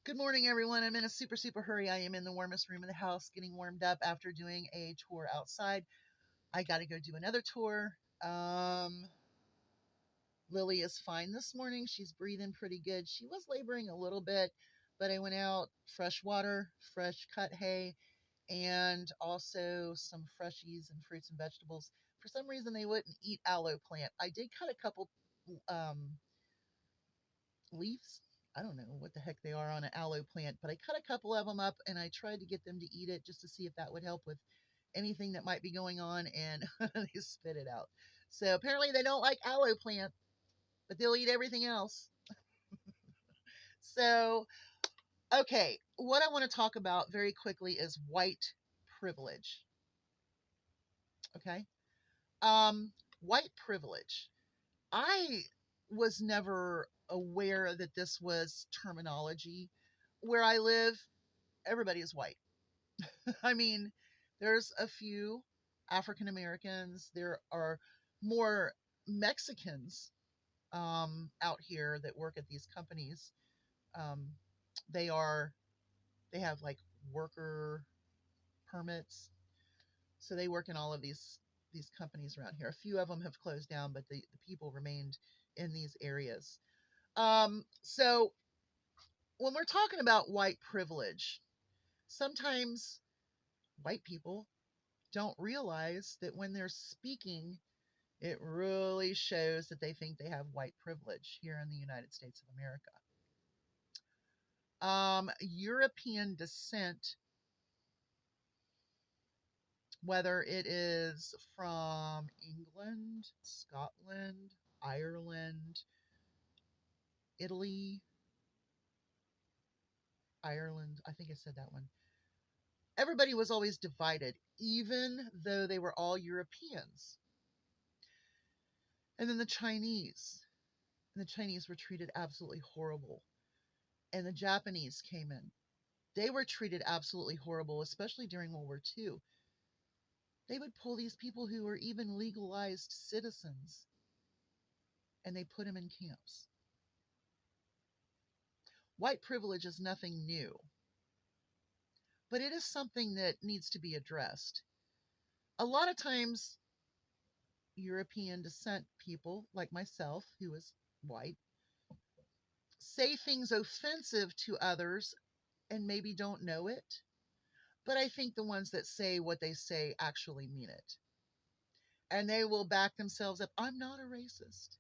Good morning, everyone. I'm in a super hurry. I am in the warmest room in the house getting warmed up after doing a tour outside. I got to go do another tour. Lily is fine this morning. She's breathing pretty good. She was laboring a little bit, but I went out, fresh water, fresh cut hay, and also some freshies and fruits and vegetables. For some reason, they wouldn't eat aloe plant. I did cut a couple um, leaves. I don't know what the heck they are on an aloe plant, but I cut a couple of them up and I tried to get them to eat it just to see if that would help with anything that might be going on, and they spit it out. So apparently they don't like aloe plant, but they'll eat everything else. So, okay, what I want to talk about very quickly is white privilege. Okay. Um, White privilege. I was never aware that this was terminology. Where I live, everybody is white. I mean, there's a few African Americans. There are more Mexicans out here that work at these companies. Um, they are they have like worker permits, so they work in all of these companies around here. A few of them have closed down, but the people remained in these areas. So when we're talking about white privilege, sometimes white people don't realize that when they're speaking, it really shows that they think they have white privilege here in the United States of America. European descent, whether it is from England, Scotland, Ireland, Italy, Ireland, I think I said that one. Everybody was always divided, even though they were all Europeans. And then the Chinese were treated absolutely horrible. And the Japanese came in. They were treated absolutely horrible, especially during World War II. They would pull these people who were even legalized citizens and they put them in camps. White privilege is nothing new, but it is something that needs to be addressed. A lot of times, European descent people like myself, who is white, say things offensive to others and maybe don't know it. But I think the ones that say what they say actually mean it. And they will back themselves up. I'm not a racist.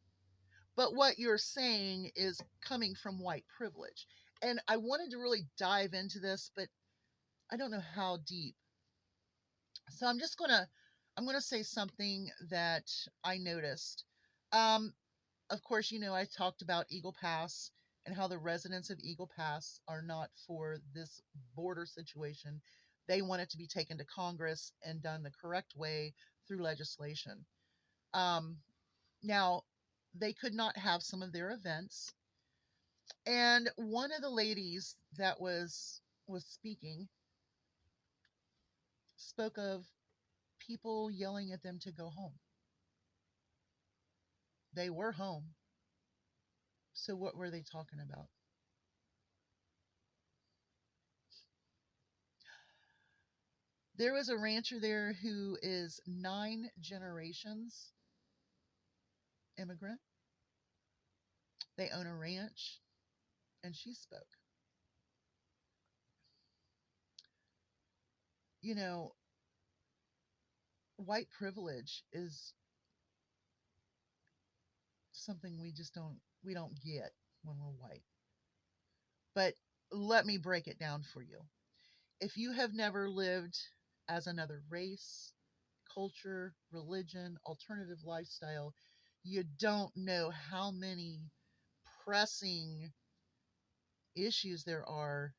But what you're saying is coming from white privilege. And I wanted to really dive into this, but I don't know how deep. So I'm gonna say something that I noticed. Um, of course, I talked about Eagle Pass and how the residents of Eagle Pass are not for this border situation. They want it to be taken to Congress and done the correct way through legislation. Um, Now, they could not have some of their events. And one of the ladies that was speaking spoke of people yelling at them to go home. They were home. So what were they talking about? There was a rancher there who is 9 generations immigrant. They own a ranch, and she spoke. You know, white privilege is something we don't get when we're white. But let me break it down for you. If you have never lived as another race, culture, religion, alternative lifestyle, you don't know how many pressing issues there are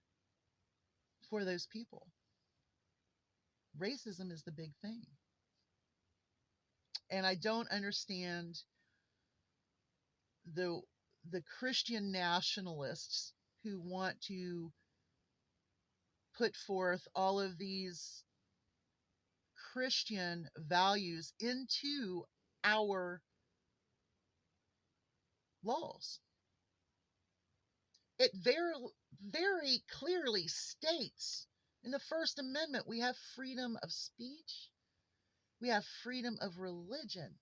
for those people. Racism is the big thing. And I don't understand the Christian nationalists who want to put forth all of these Christian values into our laws. It very clearly states in the First Amendment we have freedom of speech, we have freedom of religion.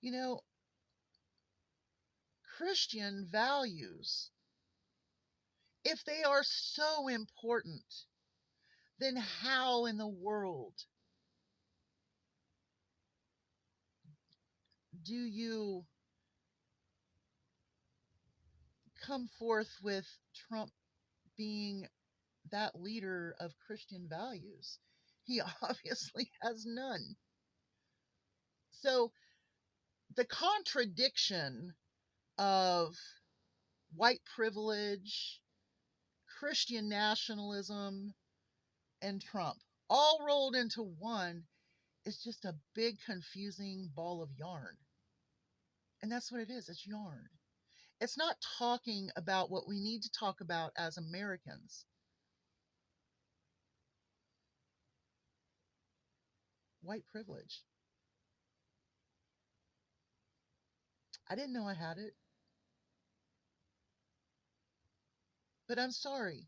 You know, Christian values, if they are so important, then how in the world do you come forth with Trump being that leader of Christian values? He obviously has none. So the contradiction of white privilege, Christian nationalism, and Trump all rolled into one is just a big confusing ball of yarn. And that's what it is. It's yarn. It's not talking about what we need to talk about as Americans. White privilege. I didn't know I had it, but I'm sorry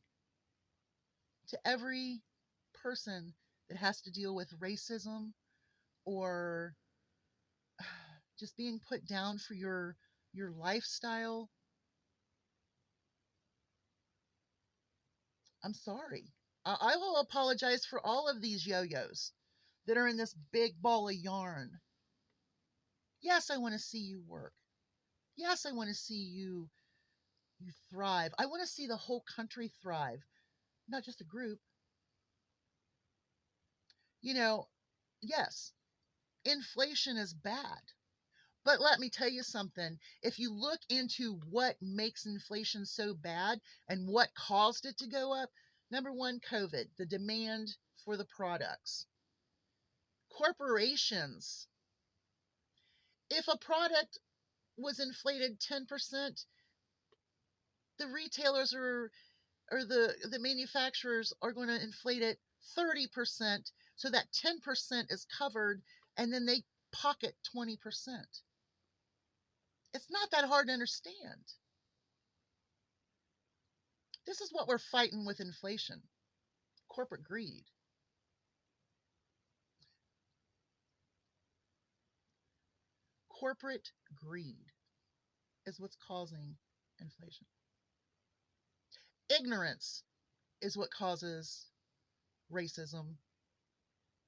to every person that has to deal with racism or just being put down for your lifestyle. I'm sorry. I will apologize for all of these yo-yos that are in this big ball of yarn. Yes, I want to see you work. Yes, I want to see you thrive. I want to see the whole country thrive, not just a group. You know, yes, inflation is bad. But let me tell you something. If you look into what makes inflation so bad and what caused it to go up, number one, COVID, the demand for the products. Corporations, if a product was inflated 10%, the retailers or the manufacturers are going to inflate it 30% so that 10% is covered and then they pocket 20%. It's not that hard to understand. This is what we're fighting with inflation. Corporate greed. Corporate greed is what's causing inflation. Ignorance is what causes racism,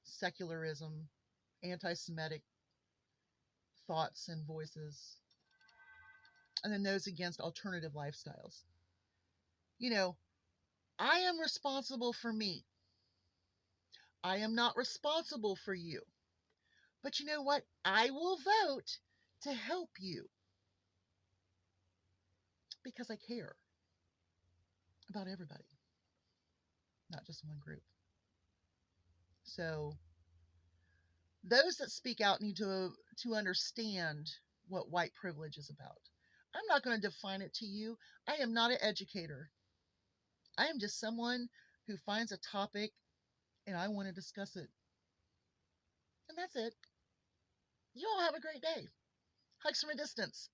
secularism, anti Semitic thoughts and voices, and then those against alternative lifestyles. You know, I am responsible for me. I am not responsible for you. But you know what? I will vote to help you because I care about everybody, not just one group. So those that speak out need to understand what white privilege is about. I'm not going to define it to you. I am not an educator. I am just someone who finds a topic and I want to discuss it. And that's it. You all have a great day. Hugs from a distance.